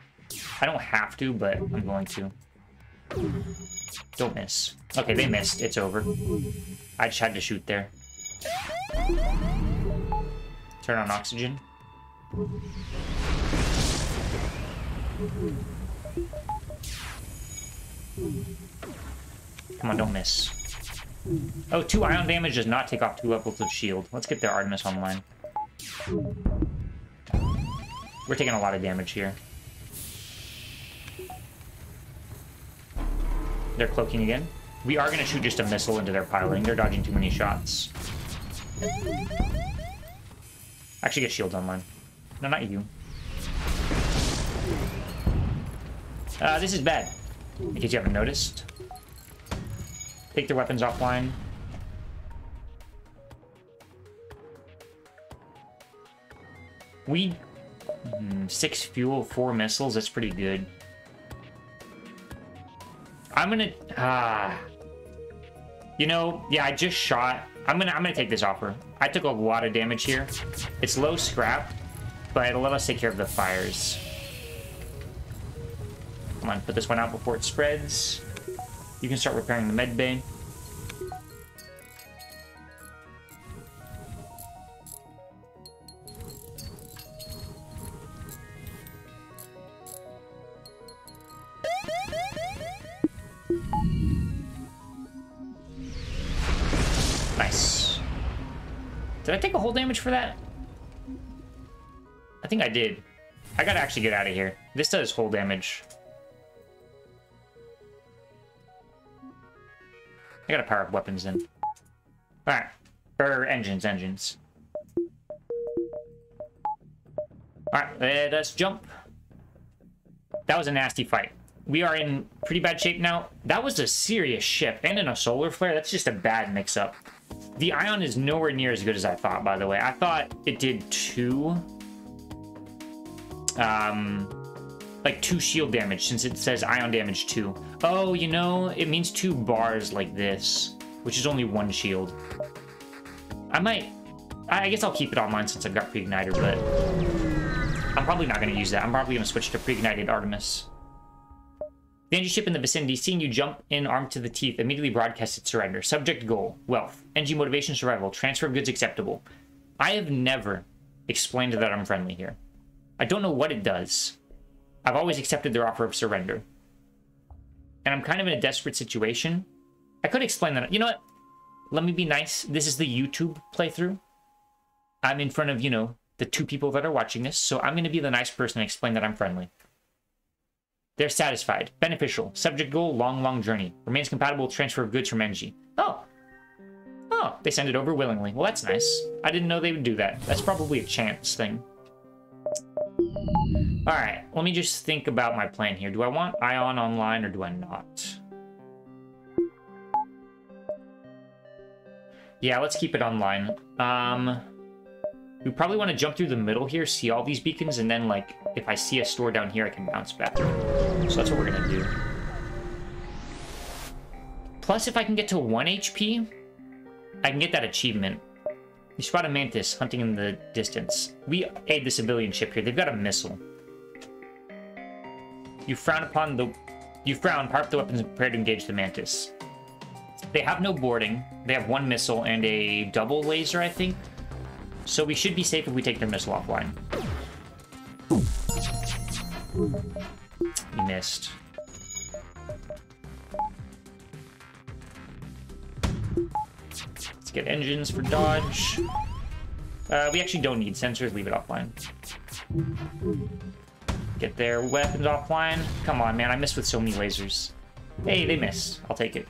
I don't have to, but I'm going to. Don't miss. Okay, they missed. It's over. I just had to shoot there. Turn on oxygen. Come on, don't miss. Oh, 2 ion damage does not take off 2 levels of shield. Let's get their Artemis online. We're taking a lot of damage here. They're cloaking again. We are going to shoot just a missile into their piloting. They're dodging too many shots. Actually get shields online. No, not you. This is bad. In case you haven't noticed. Take their weapons offline. We... 6 fuel, 4 missiles. That's pretty good. I'm gonna... you know, yeah, I just shot... I'm gonna take this offer. I took a lot of damage here. It's low scrap, but it'll let us take care of the fires. Come on, put this one out before it spreads. You can start repairing the med bay. Nice. Did I take a whole damage for that? I think I did. I gotta actually get out of here. This does whole damage. I gotta power up weapons then. Alright. Or engines. Alright, let us jump. That was a nasty fight. We are in pretty bad shape now. That was a serious ship. And in a solar flare, that's just a bad mix-up. The Ion is nowhere near as good as I thought, by the way. I thought it did 2... like 2 shield damage, since it says Ion damage 2. Oh, you know, it means 2 bars like this, which is only 1 shield. I guess I'll keep it online since I've got pre-igniter, but I'm probably not going to use that. I'm probably going to switch to pre-ignited Artemis. The Engi ship in the vicinity, seeing you jump in armed to the teeth, immediately broadcasts its surrender. Subject goal, wealth. Engi motivation, survival. Transfer of goods acceptable. I have never explained that I'm friendly here. I don't know what it does. I've always accepted their offer of surrender. And I'm kind of in a desperate situation. I could explain that. You know what? Let me be nice. This is the YouTube playthrough. I'm in front of, you know, the 2 people that are watching this, so I'm going to be the nice person and explain that I'm friendly. They're satisfied. Beneficial. Subject goal, long journey. Remains compatible with transfer of goods from Engi. Oh, they send it over willingly. Well, that's nice. I didn't know they would do that. That's probably a chance thing. Alright, let me just think about my plan here. Do I want Ion online or do I not? Yeah, let's keep it online. We probably want to jump through the middle here, see all these beacons, and then, like, if I see a store down here, I can bounce back. So that's what we're gonna do. Plus, if I can get to 1 HP, I can get that achievement. You spot a mantis hunting in the distance. We aid the civilian ship here. They've got a missile. You frown, power up the weapons and prepare to engage the mantis. They have no boarding. They have 1 missile and a double laser, I think. So we should be safe if we take their missile offline. You missed. Let's get engines for dodge. We actually don't need sensors. Leave it offline. Get their weapons offline. Come on, man. I missed with so many lasers. Hey, they missed. I'll take it.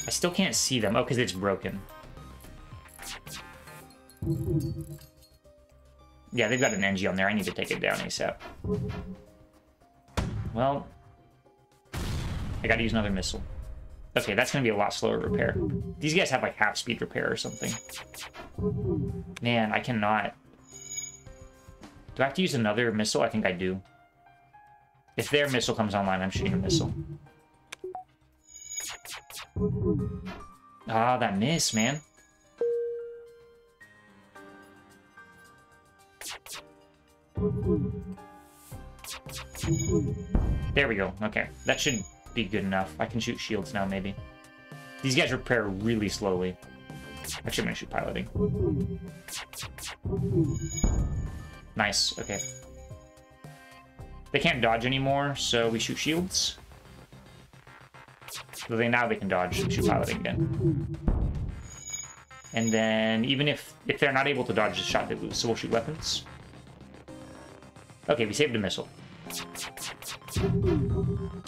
I still can't see them. Oh, because it's broken. Yeah, they've got an Engi on there. I need to take it down ASAP. Well, I gotta use another missile. Okay, that's gonna be a lot slower repair. These guys have like half-speed repair or something. Man, I cannot. Do I have to use another missile? I think I do. If their missile comes online, I'm shooting a missile. Ah, that miss, man. There we go. Okay, that should be good enough. I can shoot shields now, maybe. These guys repair really slowly. Actually, I'm gonna shoot piloting. Nice, okay. They can't dodge anymore, so we shoot shields. So now they can dodge, we shoot piloting again. And then, even if they're not able to dodge the shot, they lose, so we'll shoot weapons. Okay, we saved a missile.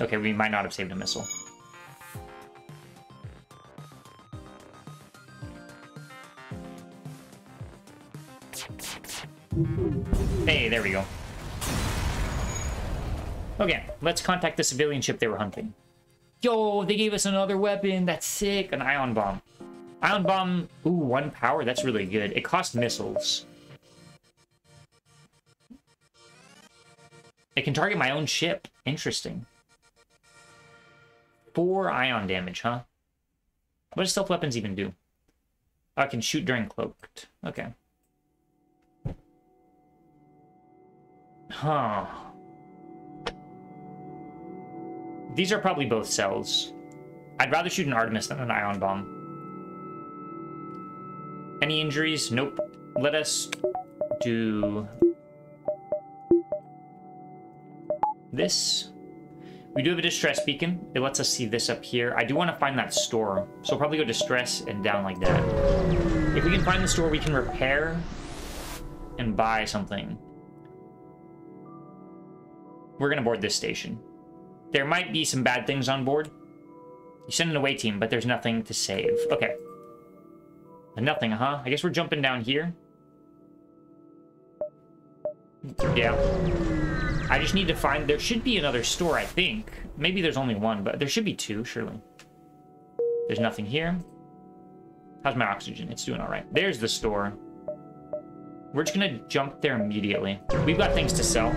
Okay, we might not have saved a missile. Hey, there we go. Okay, let's contact the civilian ship they were hunting. Yo, they gave us another weapon. That's sick. An ion bomb. Ion bomb, ooh, 1 power. That's really good. It costs missiles. It can target my own ship. Interesting. 4 ion damage, huh? What does stealth weapons even do? Oh, I can shoot during cloaked. Okay. Huh. These are probably both cells. I'd rather shoot an Artemis than an ion bomb. Any injuries? Nope. Let us do this. We do have a distress beacon. It lets us see this up here. I do want to find that store. So we'll probably go distress and down like that. If we can find the store, we can repair and buy something. We're going to board this station. There might be some bad things on board. You send an away team, but there's nothing to save. Okay. Nothing, huh? I guess we're jumping down here. Yeah. I just need to find... There should be another store, I think. Maybe there's only one, but there should be two, surely. There's nothing here. How's my oxygen? It's doing all right. There's the store. We're just going to jump there immediately. We've got things to sell.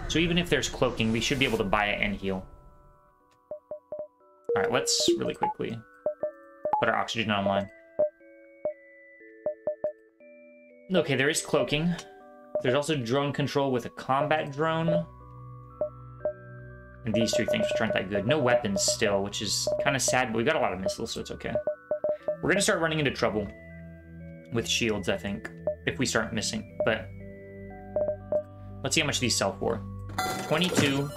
So even if there's cloaking, we should be able to buy it and heal. All right, let's really quickly put our oxygen online. Okay, there is cloaking. There's also drone control with a combat drone. And these three things which aren't that good. No weapons still, which is kind of sad, but we've got a lot of missiles, so it's okay. We're going to start running into trouble with shields, I think, if we start missing. But let's see how much these sell for. 22,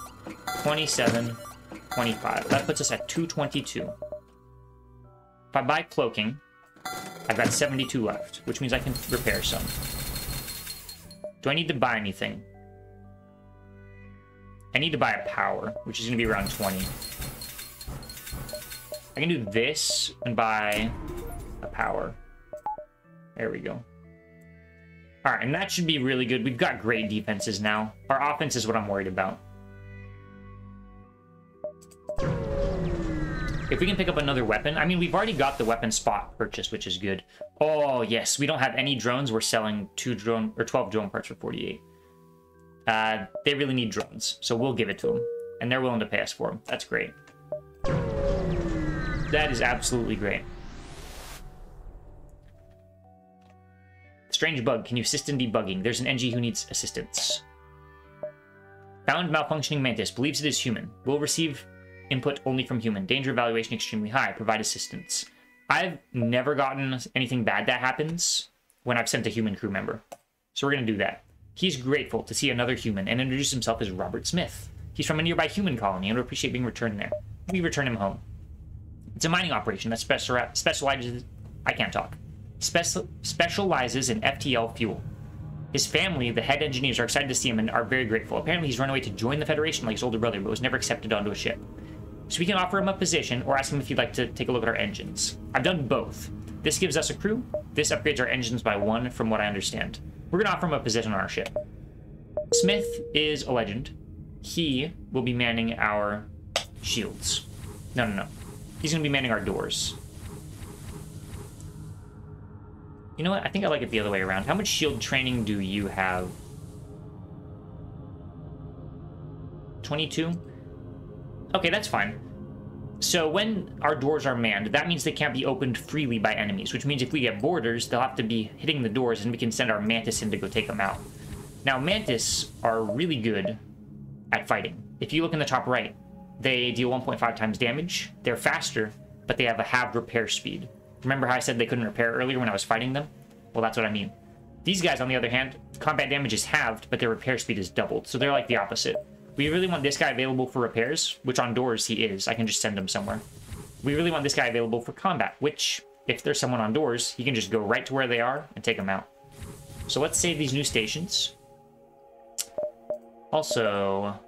27, 25. That puts us at 222. If I buy cloaking, I've got 72 left, which means I can repair some. Do I need to buy anything? I need to buy a power, which is going to be around 20. I can do this and buy a power. There we go. All right, and that should be really good. We've got great defenses now. Our offense is what I'm worried about. If we can pick up another weapon, I mean, we've already got the weapon spot purchased, which is good. Oh, yes, we don't have any drones. We're selling 12 drone parts for 48. They really need drones, so we'll give it to them. And they're willing to pay us for them. That's great. That is absolutely great. Strange bug. Can you assist in debugging? There's an Engi who needs assistance. Found malfunctioning mantis. Believes it is human. Will receive input only from human. Danger evaluation extremely high. Provide assistance. I've never gotten anything bad that happens when I've sent a human crew member. So we're going to do that. He's grateful to see another human and introduce himself as Robert Smith. He's from a nearby human colony and would appreciate being returned there. We return him home. It's a mining operation that specializes... I can't talk. Specializes in FTL fuel. His family, the head engineers, are excited to see him and are very grateful. Apparently he's run away to join the Federation like his older brother, but was never accepted onto a ship. So we can offer him a position or ask him if he'd like to take a look at our engines. I've done both. This gives us a crew. This upgrades our engines by 1, from what I understand. We're going to offer him a position on our ship. Smith is a legend. He will be manning our shields. No. He's going to be manning our doors. You know what? I think I like it the other way around. How much shield training do you have? 22? Okay, that's fine. So when our doors are manned, that means they can't be opened freely by enemies, which means if we get boarders, they'll have to be hitting the doors and we can send our mantis in to go take them out. Now, mantis are really good at fighting. If you look in the top right, they deal 1.5 times damage. They're faster, but they have a halved repair speed. Remember how I said they couldn't repair earlier when I was fighting them? Well, that's what I mean. These guys, on the other hand, combat damage is halved, but their repair speed is doubled, so they're like the opposite. We really want this guy available for repairs, which on doors he is. I can just send him somewhere. We really want this guy available for combat, which, if there's someone on doors, he can just go right to where they are and take them out. So let's save these new stations. Also,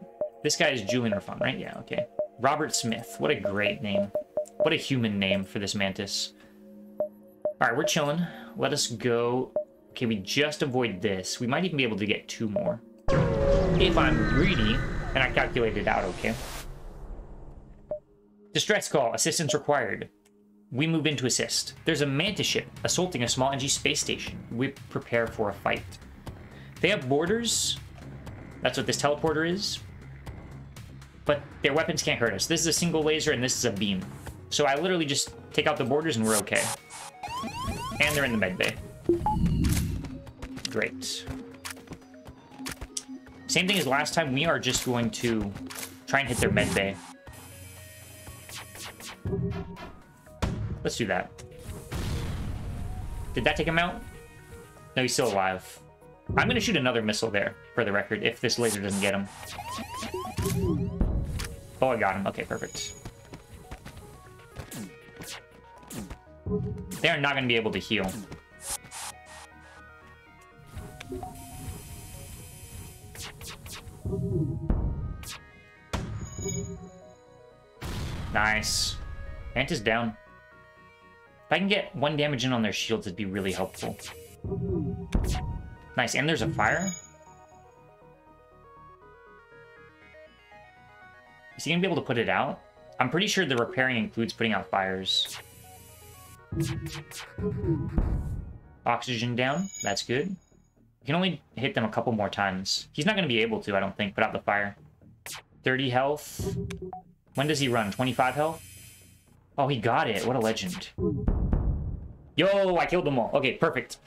this guy is Julian Irfan, right? Yeah, okay. Robert Smith. What a great name. What a human name for this mantis. Alright, we're chilling. Let us go. Okay, we just avoid this. We might even be able to get 2 more. If I'm greedy, and I calculated it out, okay. Distress call. Assistance required. We move in to assist. There's a mantis ship assaulting a small Engi space station. We prepare for a fight. They have borders. That's what this teleporter is. But their weapons can't hurt us. This is a single laser and this is a beam. So I literally just take out the borders and we're okay. And they're in the med bay. Great. Same thing as last time. We are just going to try and hit their med bay. Let's do that. Did that take him out? No, he's still alive. I'm going to shoot another missile there, for the record, if this laser doesn't get him. Oh, I got him. Okay, perfect. They're not going to be able to heal. Nice. Ant is down. If I can get 1 damage in on their shields, it'd be really helpful. Nice, and there's a fire? Is he gonna be able to put it out? I'm pretty sure the repairing includes putting out fires. Oxygen down, that's good. You can only hit them a couple more times. He's not gonna be able to, I don't think, put out the fire. 30 health. When does he run? 25 health? Oh, he got it. What a legend. Yo, I killed them all. Okay, perfect.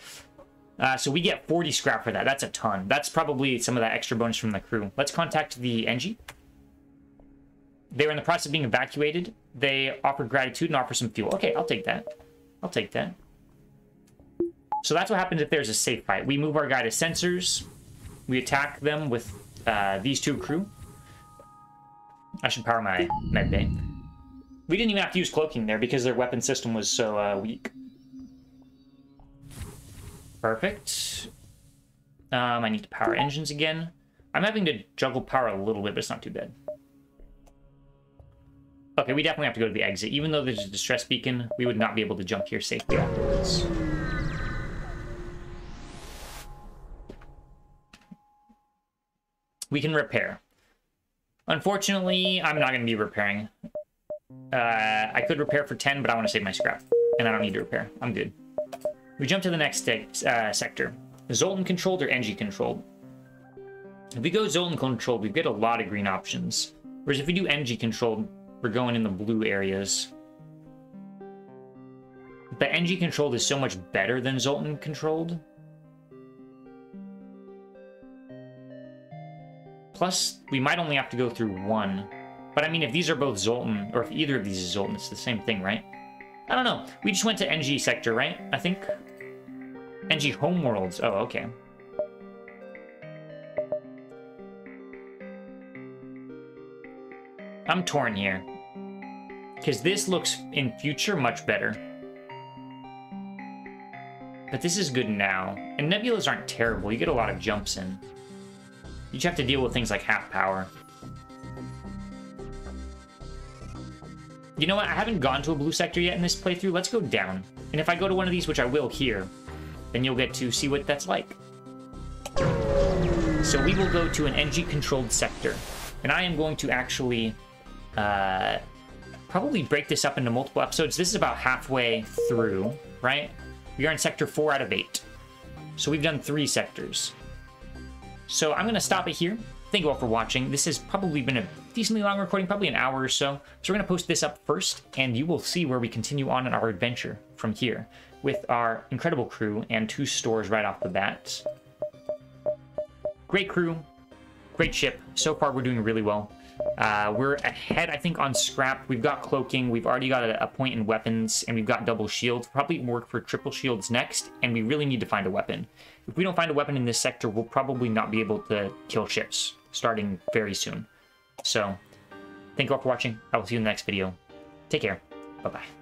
So we get 40 scrap for that. That's a ton. That's probably some of that extra bonus from the crew. Let's contact the Engi. They were in the process of being evacuated. They offered gratitude and offer some fuel. Okay, I'll take that. I'll take that. So that's what happens if there's a safe fight. We move our guy to sensors. We attack them with these 2 crew. I should power my med bay. We didn't even have to use cloaking there because their weapon system was so weak. Perfect. I need to power engines again. I'm having to juggle power a little bit, but it's not too bad. Okay, we definitely have to go to the exit. Even though there's a distress beacon, we would not be able to jump here safely afterwards. We can repair. Unfortunately, I'm not going to be repairing. I could repair for 10, but I want to save my scrap. And I don't need to repair. I'm good. We jump to the next sector. Zoltan-controlled or Engi-controlled? If we go Zoltan-controlled, we get a lot of green options. Whereas if we do Engi-controlled, we're going in the blue areas. But Engi-controlled is so much better than Zoltan-controlled. Plus, we might only have to go through 1. But I mean, if these are both Zoltan, or if either of these is Zoltan, it's the same thing, right? I don't know. We just went to Engi sector, right? I think. Engi homeworlds. Oh, okay. I'm torn here. Because this looks, in future, much better. But this is good now. And nebulas aren't terrible. You get a lot of jumps in. You just have to deal with things like half power. You know what? I haven't gone to a blue sector yet in this playthrough. Let's go down. And if I go to one of these, which I will here, then you'll get to see what that's like. So we will go to an Engi-controlled sector. And I am going to actually probably break this up into multiple episodes. This is about halfway through, right? We are in sector 4 out of 8. So we've done 3 sectors. So I'm going to stop it here. Thank you all for watching. This has probably been a decently long recording, probably an hour or so. So we're going to post this up first, and you will see where we continue on in our adventure from here with our incredible crew and 2 stores right off the bat. Great crew, great ship. So far, we're doing really well. We're ahead, I think, on scrap. We've got cloaking. We've already got a point in weapons, and we've got double shields. Probably work for triple shields next, and we really need to find a weapon. If we don't find a weapon in this sector, we'll probably not be able to kill ships starting very soon. So, thank you all for watching. I will see you in the next video. Take care. Bye-bye.